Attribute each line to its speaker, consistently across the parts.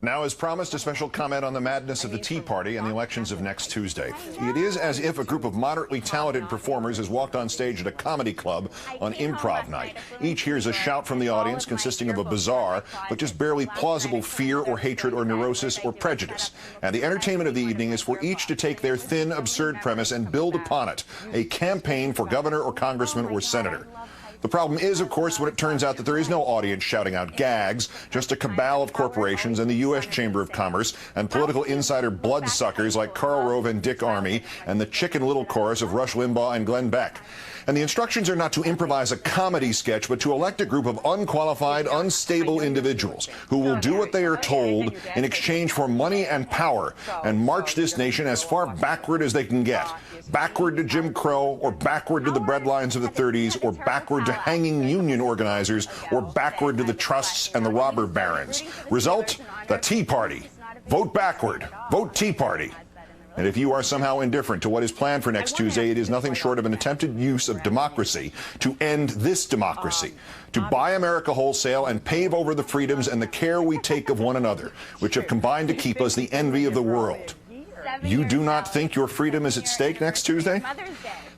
Speaker 1: Now, as promised, a special comment on the madness of the Tea Party and the elections of next Tuesday. It is as if a group of moderately talented performers has walked on stage at a comedy club on improv night. Each hears a shout from the audience consisting of a bizarre, but just barely plausible fear or hatred or neurosis or prejudice. And the entertainment of the evening is for each to take their thin, absurd premise and build upon it, a campaign for governor or congressman or senator. The problem is, of course, when it turns out that there is no audience shouting out gags, just a cabal of corporations and the U.S. Chamber of Commerce and political insider bloodsuckers like Karl Rove and Dick Armey and the Chicken Little chorus of Rush Limbaugh and Glenn Beck. And the instructions are not to improvise a comedy sketch, but to elect a group of unqualified, unstable individuals who will do what they are told in exchange for money and power and march this nation as far backward as they can get. Backward to Jim Crow, or backward to the breadlines of the 30s, or backward to hanging union organizers, or backward to the trusts and the robber barons. Result? The Tea Party. Vote backward. Vote Tea Party. And if you are somehow indifferent to what is planned for next Tuesday, it is nothing short of an attempted use of democracy to end this democracy, to buy America wholesale and pave over the freedoms and the care we take of one another, which have combined to keep us the envy of the world. You do not think your freedom is at stake next Tuesday?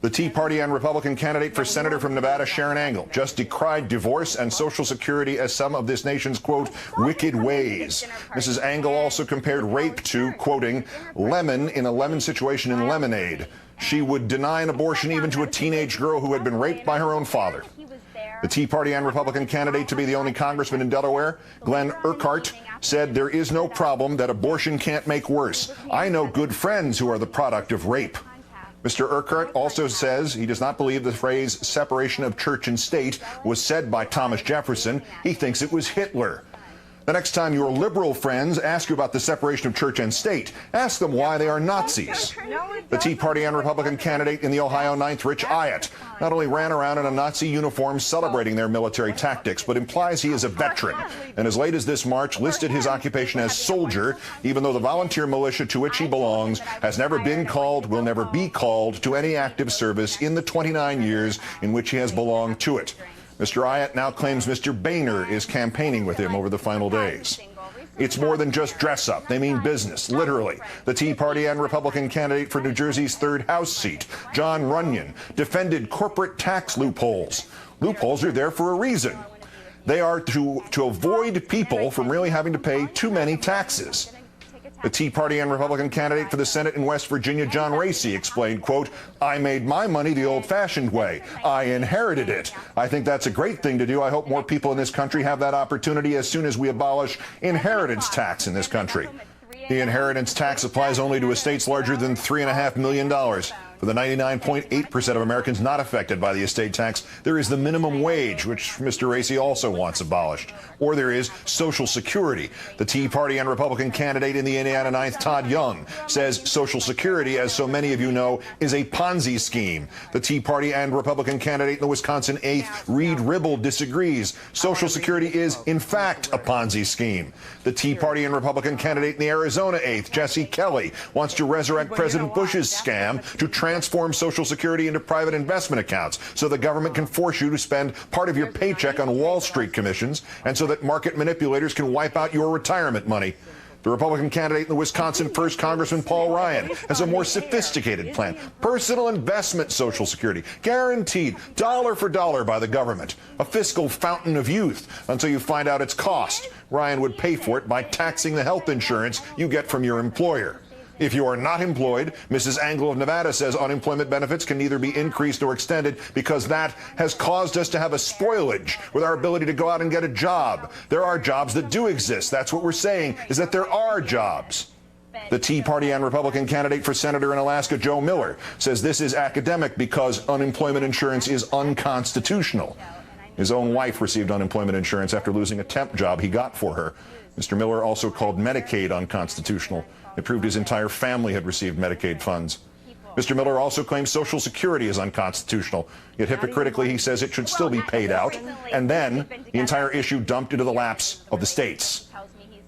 Speaker 1: The Tea Party and Republican candidate for senator from Nevada, Sharon Angle, just decried divorce and Social Security as some of this nation's, quote, wicked ways. Mrs. Angle also compared rape to, quoting, lemon in a lemon situation in Lemonade. She would deny an abortion even to a teenage girl who had been raped by her own father. The Tea Party and Republican candidate to be the only congressman in Delaware, Glenn Urquhart, said there is no problem that abortion can't make worse. I know good friends who are the product of rape. Mr. Urquhart also says he does not believe the phrase separation of church and state was said by Thomas Jefferson. He thinks it was Hitler. The next time your liberal friends ask you about the separation of church and state, ask them why they are Nazis. The Tea Party and Republican candidate in the Ohio 9th, Rich Ayotte, not only ran around in a Nazi uniform celebrating their military tactics, but implies he is a veteran, and as late as this March listed his occupation as soldier, even though the volunteer militia to which he belongs has never been called, will never be called to any active service in the 29 years in which he has belonged to it. Mr. Ayotte now claims Mr. Boehner is campaigning with him over the final days. It's more than just dress up. They mean business, literally. The Tea Party and Republican candidate for New Jersey's 3rd House seat, John Runyon, defended corporate tax loopholes. Loopholes are there for a reason. They are to avoid people from really having to pay too many taxes. The Tea Party and Republican candidate for the Senate in West Virginia, John Racy, explained, quote, I made my money the old-fashioned way. I inherited it. I think that's a great thing to do. I hope more people in this country have that opportunity as soon as we abolish inheritance tax in this country. The inheritance tax applies only to estates larger than $3.5 million. For the 99.8% of Americans not affected by the estate tax, there is the minimum wage, which Mr. Racy also wants abolished. Or there is Social Security. The Tea Party and Republican candidate in the Indiana 9th, Todd Young, says Social Security, as so many of you know, is a Ponzi scheme. The Tea Party and Republican candidate in the Wisconsin 8th, Reed Ribble, disagrees. Social Security is, in fact, a Ponzi scheme. The Tea Party and Republican candidate in the Arizona 8th, Jesse Kelly, wants to resurrect President Bush's scam to transform Social Security into private investment accounts so the government can force you to spend part of your paycheck on Wall Street commissions and so that market manipulators can wipe out your retirement money. The Republican candidate in the Wisconsin 1st, Congressman Paul Ryan, has a more sophisticated plan. Personal investment Social Security, guaranteed dollar for dollar by the government. A fiscal fountain of youth until you find out its cost. Ryan would pay for it by taxing the health insurance you get from your employer. If you are not employed, Mrs. Angle of Nevada says unemployment benefits can neither be increased or extended because that has caused us to have a spoilage with our ability to go out and get a job. There are jobs that do exist. That's what we're saying, is that there are jobs. The Tea Party and Republican candidate for senator in Alaska, Joe Miller, says this is academic because unemployment insurance is unconstitutional. His own wife received unemployment insurance after losing a temp job he got for her. Mr. Miller also called Medicaid unconstitutional. It proved his entire family had received Medicaid funds. Mr. Miller also claims Social Security is unconstitutional, yet hypocritically he says it should still be paid out, and then the entire issue dumped into the laps of the states.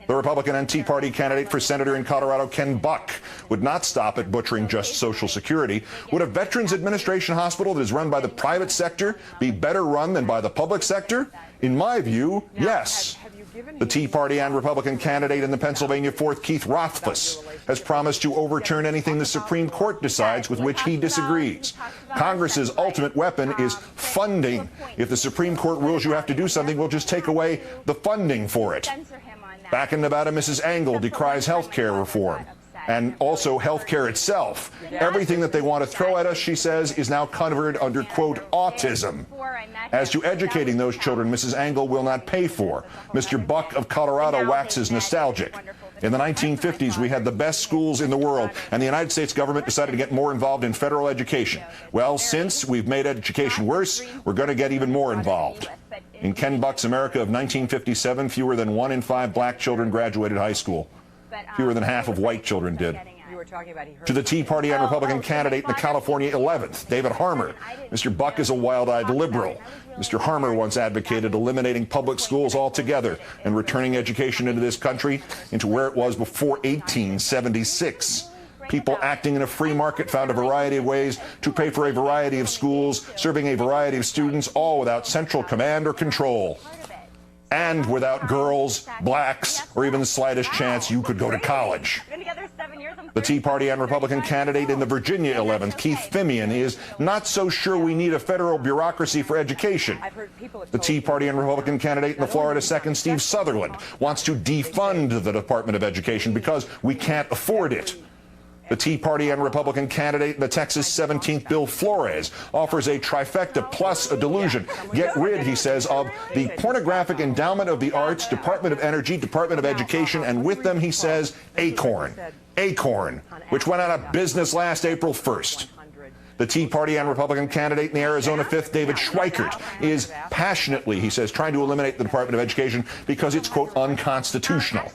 Speaker 1: The Republican and Tea Party candidate for senator in Colorado, Ken Buck, would not stop at butchering just Social Security. Would a Veterans Administration hospital that is run by the private sector be better run than by the public sector? In my view, yes. The Tea Party and Republican candidate in the Pennsylvania 4th, Keith Rothfuss, has promised to overturn anything the Supreme Court decides with which he disagrees. Congress's ultimate weapon is funding. If the Supreme Court rules you have to do something, we'll just take away the funding for it. Back in Nevada, Mrs. Engel decries health care reform and also health care itself. Everything that they want to throw at us, she says, is now covered under, quote, autism. As to educating those children, Mrs. Engel will not pay for. Mr. Buck of Colorado waxes nostalgic. In the 1950s, we had the best schools in the world, and the United States government decided to get more involved in federal education. Well, since we've made education worse, we're going to get even more involved. In Ken Buck's America of 1957, fewer than 1 in 5 black children graduated high school. Fewer than half of white children did. To the Tea Party and Republican candidate in the California 11th, David Harmer. Mr. Buck is a wild-eyed liberal. Mr. Harmer once advocated eliminating public schools altogether and returning education into this country into where it was before 1876. People acting in a free market found a variety of ways to pay for a variety of schools, serving a variety of students, all without central command or control. And without girls, blacks, or even the slightest chance you could go to college. The Tea Party and Republican candidate in the Virginia 11th, Keith Fimian, is not so sure we need a federal bureaucracy for education. The Tea Party and Republican candidate in the Florida 2nd, Steve Sutherland, wants to defund the Department of Education because we can't afford it. The Tea Party and Republican candidate in the Texas 17th, Bill Flores, offers a trifecta plus a delusion. Get rid, he says, of the pornographic endowment of the arts, Department of Energy, Department of Education, and with them, he says, Acorn, which went out of business last April 1st. The Tea Party and Republican candidate in the Arizona 5th, David Schweikert, is passionately, he says, trying to eliminate the Department of Education because it's, quote, unconstitutional.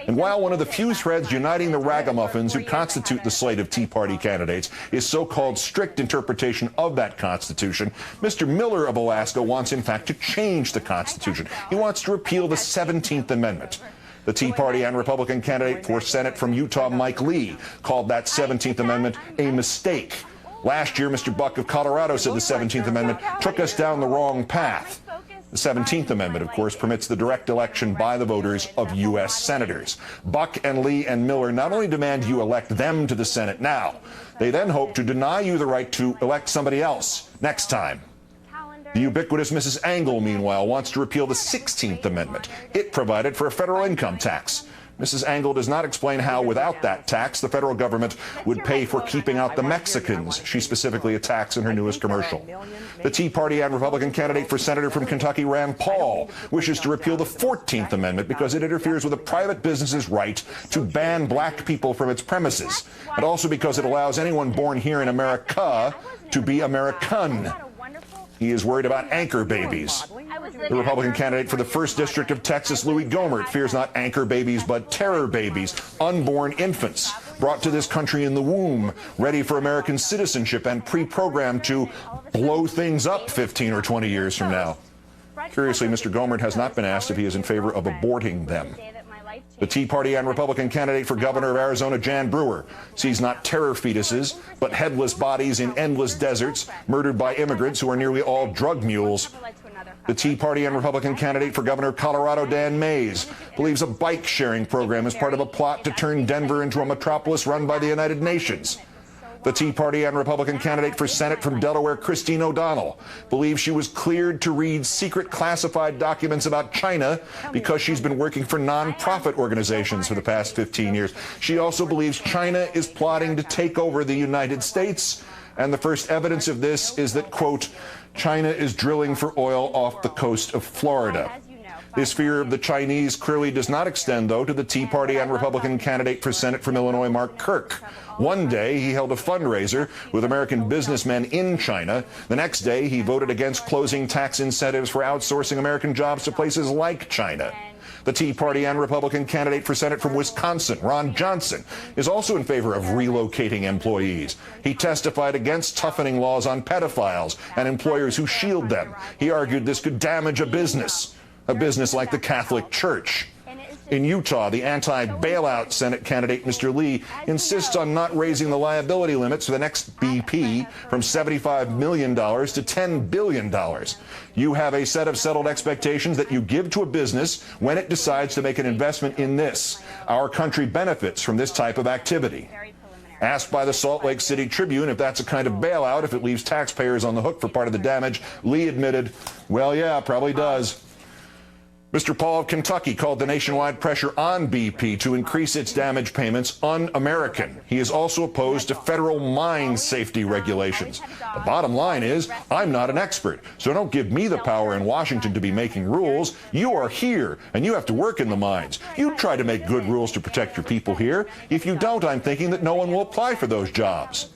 Speaker 1: And while one of the few threads uniting the ragamuffins who constitute the slate of Tea Party candidates is so-called strict interpretation of that Constitution, Mr. Miller of Alaska wants, in fact, to change the Constitution. He wants to repeal the 17th Amendment. The Tea Party and Republican candidate for Senate from Utah, Mike Lee, called that 17th Amendment a mistake. Last year, Mr. Buck of Colorado said the 17th Amendment took us down the wrong path. The 17th Amendment, of course, permits the direct election by the voters of U.S. senators. Buck and Lee and Miller not only demand you elect them to the Senate now, they then hope to deny you the right to elect somebody else next time. The ubiquitous Mrs. Engel, meanwhile, wants to repeal the 16th Amendment. It provided for a federal income tax. Mrs. Engel does not explain how, without that tax, the federal government would pay for keeping out the Mexicans she specifically attacks in her newest commercial. The Tea Party and Republican candidate for Senator from Kentucky, Rand Paul, wishes to repeal the 14th Amendment because it interferes with a private business's right to ban black people from its premises, and also because it allows anyone born here in America to be American. He is worried about anchor babies. The Republican candidate for the 1st District of Texas, Louis Gohmert, fears not anchor babies, but terror babies, unborn infants, brought to this country in the womb, ready for American citizenship and pre-programmed to blow things up 15 or 20 years from now. Curiously, Mr. Gohmert has not been asked if he is in favor of aborting them. The Tea Party and Republican candidate for governor of Arizona, Jan Brewer, sees not terror fetuses, but headless bodies in endless deserts, murdered by immigrants who are nearly all drug mules. The Tea Party and Republican candidate for governor of Colorado, Dan Mays, believes a bike-sharing program is part of a plot to turn Denver into a metropolis run by the United Nations. The Tea Party and Republican candidate for Senate from Delaware, Christine O'Donnell, believes she was cleared to read secret classified documents about China because she's been working for nonprofit organizations for the past 15 years. She also believes China is plotting to take over the United States, and the first evidence of this is that, quote, China is drilling for oil off the coast of Florida. This fear of the Chinese clearly does not extend, though, to the Tea Party and Republican candidate for Senate from Illinois, Mark Kirk. One day, he held a fundraiser with American businessmen in China. The next day, he voted against closing tax incentives for outsourcing American jobs to places like China. The Tea Party and Republican candidate for Senate from Wisconsin, Ron Johnson, is also in favor of relocating employees. He testified against toughening laws on pedophiles and employers who shield them. He argued this could damage a business like the Catholic Church. In Utah, the anti-bailout Senate candidate, Mr. Lee, insists on not raising the liability limits for the next BP from $75 million to $10 billion. You have a set of settled expectations that you give to a business when it decides to make an investment in this. Our country benefits from this type of activity. Asked by the Salt Lake City Tribune if that's a kind of bailout, if it leaves taxpayers on the hook for part of the damage, Lee admitted, well, yeah, probably does. Mr. Paul of Kentucky called the nationwide pressure on BP to increase its damage payments un-American. He is also opposed to federal mine safety regulations. The bottom line is, I'm not an expert, so don't give me the power in Washington to be making rules. You are here, and you have to work in the mines. You try to make good rules to protect your people here. If you don't, I'm thinking that no one will apply for those jobs.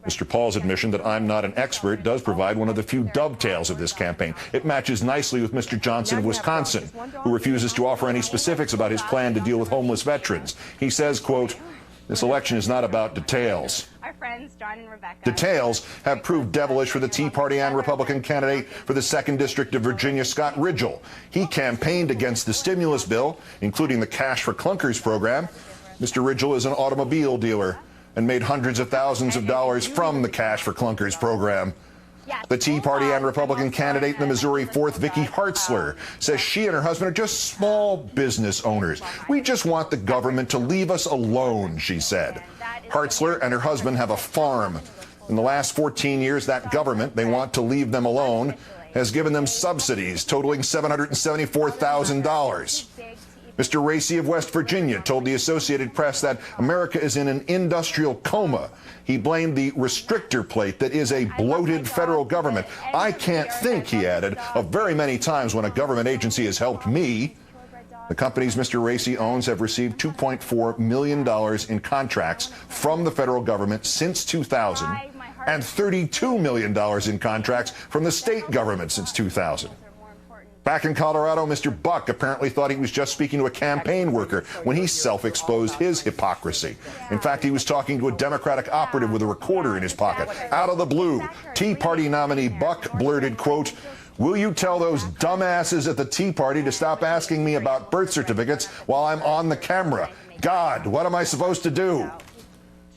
Speaker 1: Mr. Paul's admission that I'm not an expert does provide one of the few dovetails of this campaign. It matches nicely with Mr. Johnson of Wisconsin, who refuses to offer any specifics about his plan to deal with homeless veterans. He says, quote, this election is not about details.
Speaker 2: Our friends, John and Rebecca.
Speaker 1: Details have proved devilish for the Tea Party and Republican candidate for the 2nd District of Virginia, Scott Ridgell. He campaigned against the stimulus bill, including the Cash for Clunkers program. Mr. Ridgell is an automobile dealer and made hundreds of thousands of dollars from the Cash for Clunkers program. The Tea Party and Republican candidate in the Missouri 4th, Vicky Hartzler, says she and her husband are just small business owners. We just want the government to leave us alone, she said. Hartzler and her husband have a farm. In the last 14 years, that government, they want to leave them alone, has given them subsidies totaling $774,000. Mr. Racy of West Virginia told the Associated Press that America is in an industrial coma. He blamed the restrictor plate that is a bloated federal government. I can't think, he added, of very many times when a government agency has helped me. The companies Mr. Racy owns have received $2.4 million in contracts from the federal government since 2000 and $32 million in contracts from the state government since 2000. Back in Colorado, Mr. Buck apparently thought he was just speaking to a campaign worker when he self-exposed his hypocrisy. In fact, he was talking to a Democratic operative with a recorder in his pocket. Out of the blue, Tea Party nominee Buck blurted, quote, will you tell those dumbasses at the Tea Party to stop asking me about birth certificates while I'm on the camera? God, what am I supposed to do?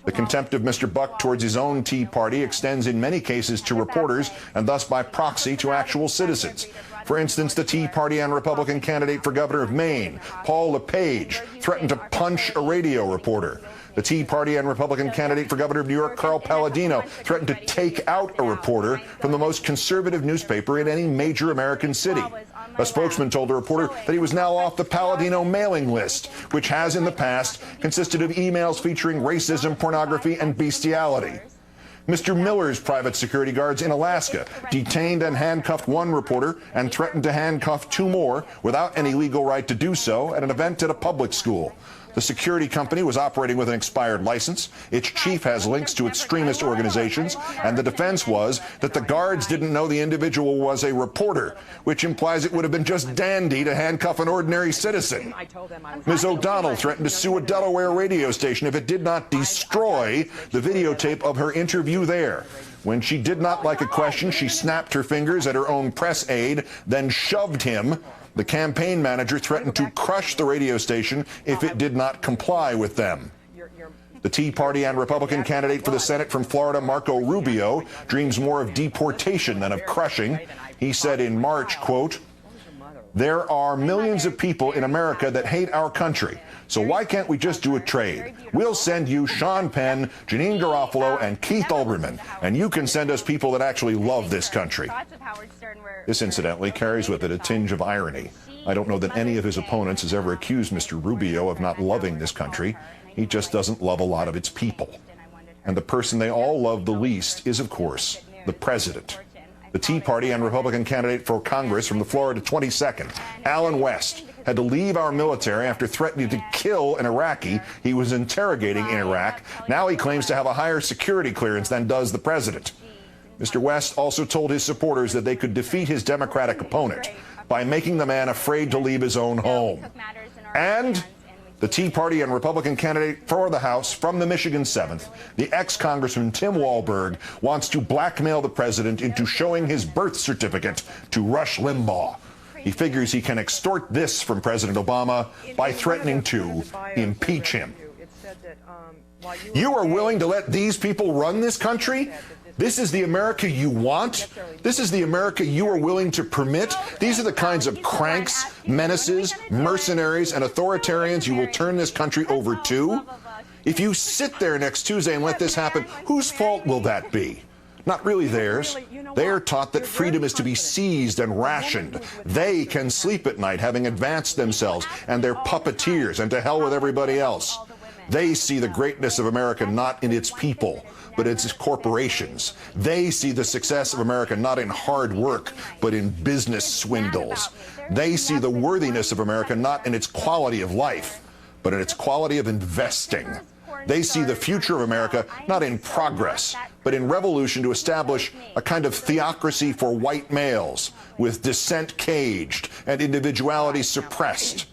Speaker 1: The contempt of Mr. Buck towards his own Tea Party extends in many cases to reporters and thus by proxy to actual citizens. For instance, the Tea Party and Republican candidate for governor of Maine, Paul LePage, threatened to punch a radio reporter. The Tea Party and Republican candidate for governor of New York, Carl Palladino, threatened to take out a reporter from the most conservative newspaper in any major American city. A spokesman told the reporter that he was now off the Palladino mailing list, which has in the past consisted of emails featuring racism, pornography, and bestiality. Mr. Miller's private security guards in Alaska detained and handcuffed one reporter and threatened to handcuff 2 more without any legal right to do so at an event at a public school. The security company was operating with an expired license. Its chief has links to extremist organizations, and the defense was that the guards didn't know the individual was a reporter, which implies it would have been just dandy to handcuff an ordinary citizen. Ms. O'Donnell threatened to sue a Delaware radio station if it did not destroy the videotape of her interview there. When she did not like a question, she snapped her fingers at her own press aide, then shoved him. The campaign manager threatened to crush the radio station if it did not comply with them. The Tea Party and Republican candidate for the Senate from Florida, Marco Rubio, dreams more of deportation than of crushing. He said in March, quote, there are millions of people in America that hate our country. So why can't we just do a trade? We'll send you Sean Penn, Janine Garofalo, and Keith Olbermann, and you can send us people that actually love this country. This, incidentally, carries with it a tinge of irony. I don't know that any of his opponents has ever accused Mr. Rubio of not loving this country. He just doesn't love a lot of its people. And the person they all love the least is, of course, the president. The Tea Party and Republican candidate for Congress from the Florida 22nd, Alan West, had to leave our military after threatening to kill an Iraqi he was interrogating in Iraq. Now he claims to have a higher security clearance than does the president. Mr. West also told his supporters that they could defeat his Democratic opponent by making the man afraid to leave his own home. And the Tea Party and Republican candidate for the House from the Michigan 7th, the ex-Congressman Tim Walberg, wants to blackmail the president into showing his birth certificate to Rush Limbaugh. He figures he can extort this from President Obama by threatening to impeach him. You are willing to let these people run this country? This is the America you want? This is the America you are willing to permit? These are the kinds of cranks, menaces, mercenaries, and authoritarians you will turn this country over to? If you sit there next Tuesday and let this happen, whose fault will that be? Not really theirs. They are taught that freedom is to be seized and rationed. They can sleep at night having advanced themselves, and they're puppeteers, and to hell with everybody else. They see the greatness of America not in its people, but its corporations. They see the success of America not in hard work, but in business swindles. They see the worthiness of America not in its quality of life, but in its quality of investing. They see the future of America not in progress, but in revolution to establish a kind of theocracy for white males, with dissent caged and individuality suppressed.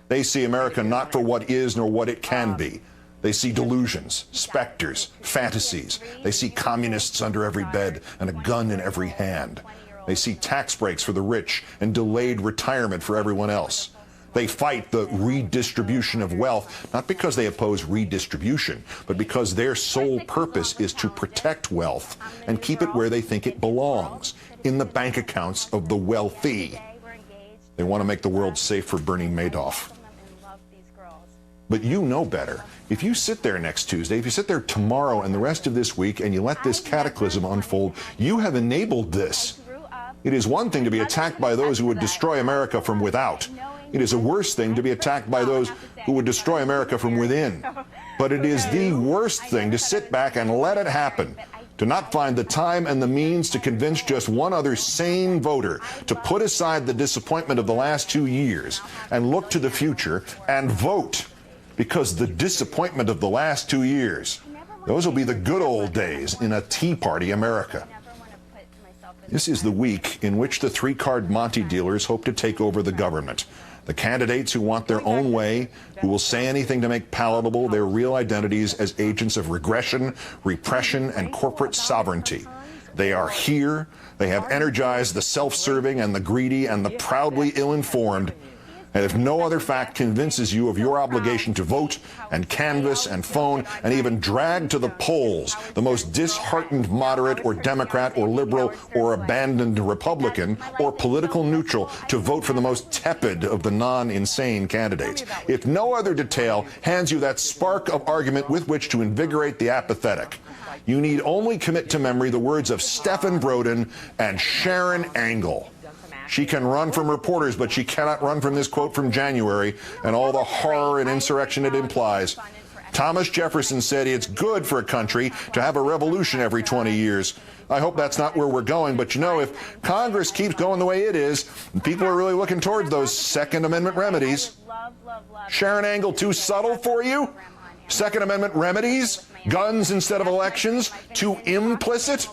Speaker 1: They see America not for what is nor what it can be. They see delusions, specters, fantasies. They see communists under every bed and a gun in every hand. They see tax breaks for the rich and delayed retirement for everyone else. They fight the redistribution of wealth, not because they oppose redistribution, but because their sole purpose is to protect wealth and keep it where they think it belongs, in the bank accounts of the wealthy. They want to make the world safe for Bernie Madoff. But you know better. If you sit there next Tuesday, if you sit there tomorrow and the rest of this week and you let this cataclysm unfold, you have enabled this. It is one thing to be attacked by those who would destroy America from without. It is a worse thing to be attacked by those who would destroy America from within. But it is the worst thing to sit back and let it happen, to not find the time and the means to convince just one other sane voter to put aside the disappointment of the last 2 years and look to the future and vote. Because the disappointment of the last 2 years, those will be the good old days in a Tea Party America. This is the week in which the three-card Monte dealers hope to take over the government. The candidates who want their own way, who will say anything to make palatable their real identities as agents of regression, repression, and corporate sovereignty. They are here. They have energized the self-serving and the greedy and the proudly ill-informed. And if no other fact convinces you of your obligation to vote and canvass and phone and even drag to the polls the most disheartened moderate or Democrat or liberal or abandoned Republican or political neutral to vote for the most tepid of the non-insane candidates, if no other detail hands you that spark of argument with which to invigorate the apathetic, you need only commit to memory the words of Stephen Brodin and Sharon Angle. She can run from reporters, but she cannot run from this quote from January and all the horror and insurrection it implies. Thomas Jefferson said it's good for a country to have a revolution every 20 years. I hope that's not where we're going, but you know, if Congress keeps going the way it is, people are really looking towards those Second Amendment remedies. Sharon Angle, too subtle for you? Second Amendment remedies? Guns instead of elections? Too implicit?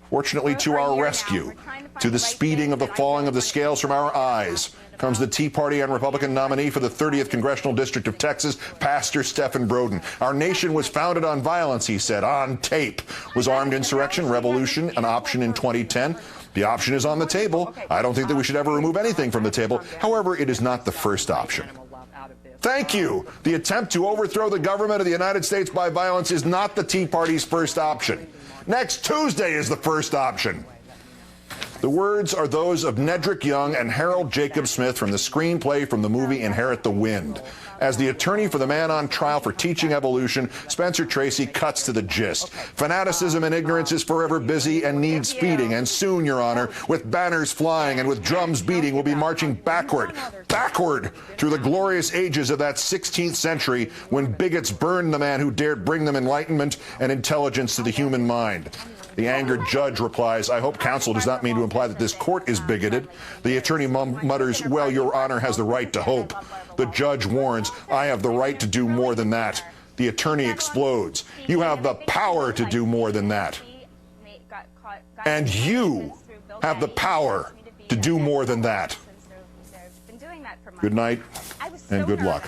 Speaker 1: Fortunately, to our rescue, to the speeding of the falling of the scales from our eyes, comes the Tea Party and Republican nominee for the 30th Congressional District of Texas, Pastor Stephen Brodin. Our nation was founded on violence, he said, on tape. Was armed insurrection, revolution, an option in 2010? The option is on the table. I don't think that we should ever remove anything from the table. However, it is not the first option. Thank you. The attempt to overthrow the government of the United States by violence is not the Tea Party's first option. Next Tuesday is the first option. The words are those of Nedrick Young and Harold Jacob Smith from the screenplay from the movie Inherit the Wind. As the attorney for the man on trial for teaching evolution, Spencer Tracy cuts to the gist. Fanaticism and ignorance is forever busy and needs speeding. And soon, Your Honor, with banners flying and with drums beating, we'll be marching backward through the glorious ages of that 16th century when bigots burned the man who dared bring them enlightenment and intelligence to the human mind. The angered judge replies, I hope counsel does not mean to imply that this court is bigoted. The attorney mutters, well, Your Honor has the right to hope. The judge warns, I have the right to do more than that. The attorney explodes. You have the power to do more than that. And you have the power to do more than that. Good night and good luck.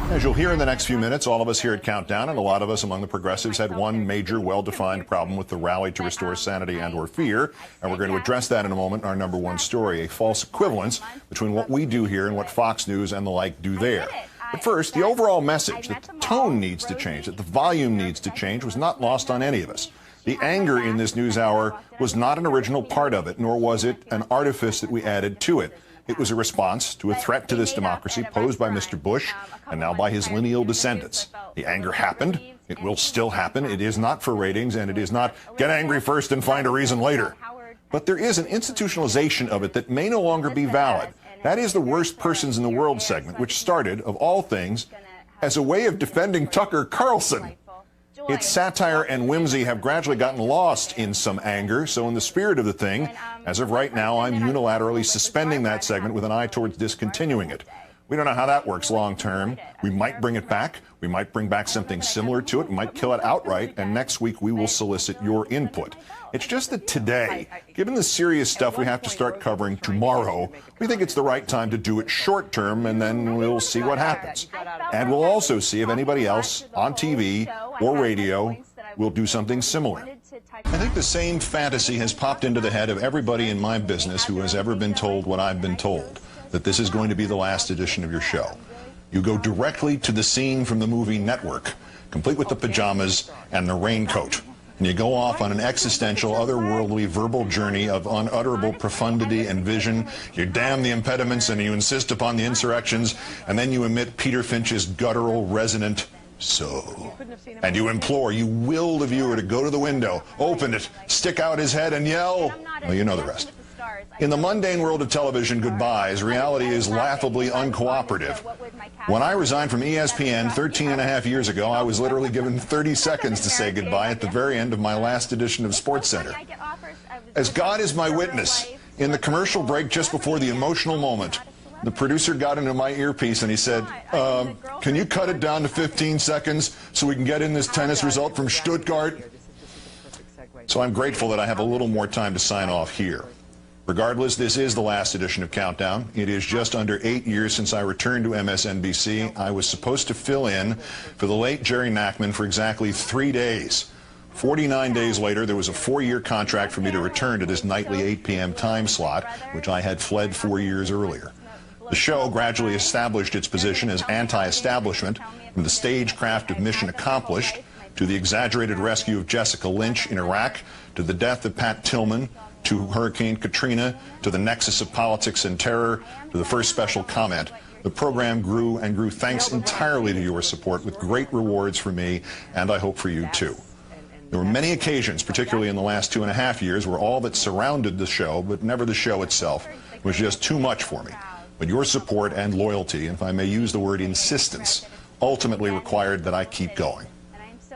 Speaker 1: As you'll hear in the next few minutes, all of us here at Countdown and a lot of us among the progressives had one major, well-defined problem with the rally to restore sanity and or fear. And we're going to address that in a moment in our number one story, a false equivalence between what we do here and what Fox News and the like do there. But first, the overall message that the tone needs to change, that the volume needs to change, was not lost on any of us. The anger in this news hour was not an original part of it, nor was it an artifice that we added to it. It was a response to a threat to this democracy posed by Mr. Bush and now by his lineal descendants. The anger happened. It will still happen. It is not for ratings, and it is not get angry first and find a reason later. But there is an institutionalization of it that may no longer be valid. That is the worst persons in the world segment, which started, of all things, as a way of defending Tucker Carlson. Its satire and whimsy have gradually gotten lost in some anger, so in the spirit of the thing, as of right now, I'm unilaterally suspending that segment with an eye towards discontinuing it. We don't know how that works long term. We might bring it back. We might bring back something similar to it. We might kill it outright, and next week we will solicit your input. It's just that today, given the serious stuff we have to start covering tomorrow, we think it's the right time to do it short term, and then we'll see what happens. And we'll also see if anybody else on TV or radio will do something similar. I think the same fantasy has popped into the head of everybody in my business who has ever been told what I've been told, that this is going to be the last edition of your show. You go directly to the scene from the movie Network, complete with the pajamas and the raincoat. And you go off on an existential, otherworldly, verbal journey of unutterable profundity and vision. You damn the impediments and you insist upon the insurrections, and then you emit Peter Finch's guttural, resonant "so." And you implore, you will the viewer to go to the window, open it, stick out his head and yell. Well, you know the rest. In the mundane world of television goodbyes, reality is laughably uncooperative. When I resigned from ESPN 13 and a half years ago, I was literally given 30 seconds to say goodbye at the very end of my last edition of SportsCenter. As God is my witness, in the commercial break just before the emotional moment, the producer got into my earpiece and he said, can you cut it down to 15 seconds so we can get in this tennis result from Stuttgart? So I'm grateful that I have a little more time to sign off here. Regardless, this is the last edition of Countdown. It is just under 8 years since I returned to MSNBC. I was supposed to fill in for the late Jerry Nachman for exactly 3 days. 49 days later, there was a 4-year contract for me to return to this nightly 8 p.m. time slot, which I had fled 4 years earlier. The show gradually established its position as anti-establishment, from the stagecraft of Mission Accomplished, to the exaggerated rescue of Jessica Lynch in Iraq, to the death of Pat Tillman, to Hurricane Katrina, to the nexus of politics and terror, to the first special comment. The program grew and grew thanks entirely to your support, with great rewards for me, and I hope for you too. There were many occasions, particularly in the last 2.5 years, where all that surrounded the show, but never the show itself, was just too much for me. But your support and loyalty, and if I may use the word insistence, ultimately required that I keep going.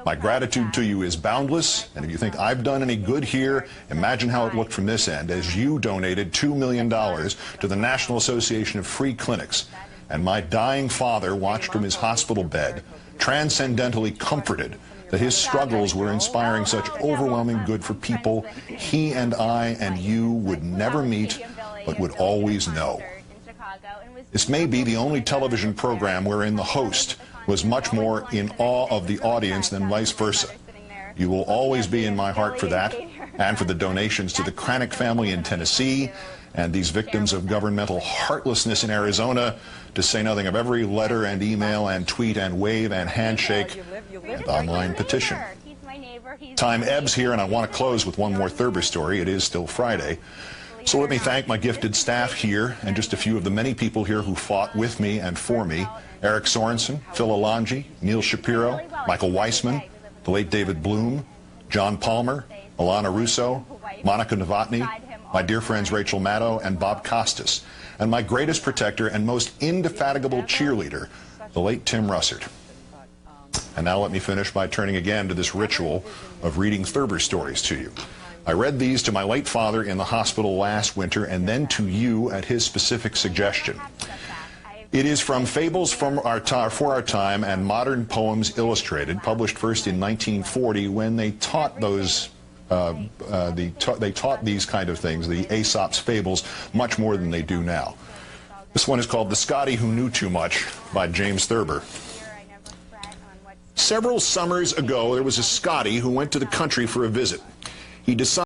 Speaker 1: My gratitude to you is boundless, and if you think I've done any good here, imagine how it looked from this end as you donated $2 million to the National Association of Free Clinics, and my dying father watched from his hospital bed, transcendently comforted that his struggles were inspiring such overwhelming good for people he and I and you would never meet, but would always know. This may be the only television program wherein the host was much more in awe of the audience than vice versa. You will always be in my heart for that, and for the donations to the Kranick family in Tennessee, and these victims of governmental heartlessness in Arizona, to say nothing of every letter and email and tweet and wave and handshake and online petition. Time ebbs here, and I want to close with one more Thurber story. It is still Friday. So let me thank my gifted staff here, and just a few of the many people here who fought with me and for me. Eric Sorensen, Phil Alonji, Neil Shapiro, Michael Weissman, the late David Bloom, John Palmer, Alana Russo, Monica Novotny, my dear friends Rachel Maddow and Bob Costas, and my greatest protector and most indefatigable cheerleader, the late Tim Russert. And now let me finish by turning again to this ritual of reading Thurber stories to you. I read these to my late father in the hospital last winter, and then to you at his specific suggestion. It is from Fables for Our Time and Modern Poems Illustrated, published first in 1940, when they taught those they taught these kind of things, the Aesop's fables, much more than they do now. This one is called The Scotty Who Knew Too Much by James Thurber. Several summers ago, there was a Scotty who went to the country for a visit. He decided